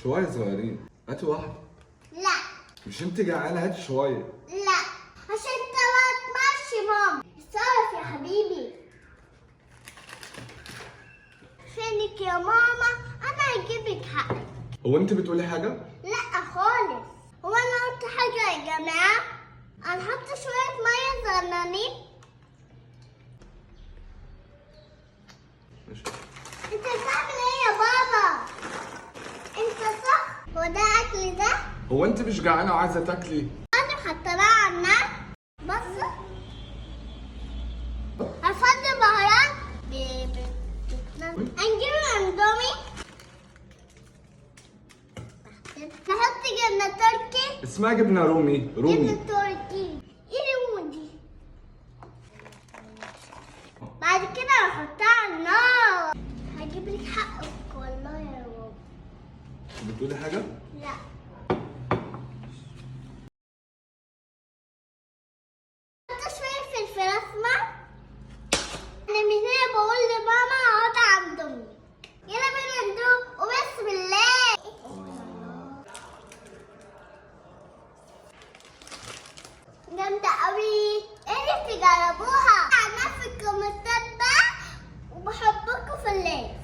شويه صغيرين. هاتي واحده. لا. مش انت جعانه؟ هاتي شويه. لا عشان انت ما تمشي ماما. اتصرف يا حبيبي. فينك يا ماما؟ انا هجيبك حقك. هو انت بتقولي حاجه؟ لا خالص. هو انا قلت حاجه يا جماعه؟ هنحط شويه ميه صغننين. ماشي. انت بتعمل ايه يا بابا؟ انت صح؟ هو ده اكل ده؟ هو انت مش جعانه وعايزه تاكلي؟ انا حطيناها على النار. بص هنفضل بهارات. هنجيب الاندومي. نحط جبنه تركي. اسمها جبنه رومي. جبنه تركي. ايه الريموت دي؟ بعد كده هنحطها على النار. هجيب لك حقك والله يا بابا. بتقولي حاجه؟ لا. حط شوية فلفل أسمر. أنا من هنا بقول لماما اقعد عند أمي. يلا بينا ندوق وبسم الله. جامدة أوي. إيه اللي تجربوها؟ عنها في الكومنتات بقى وبحبكم في الليل.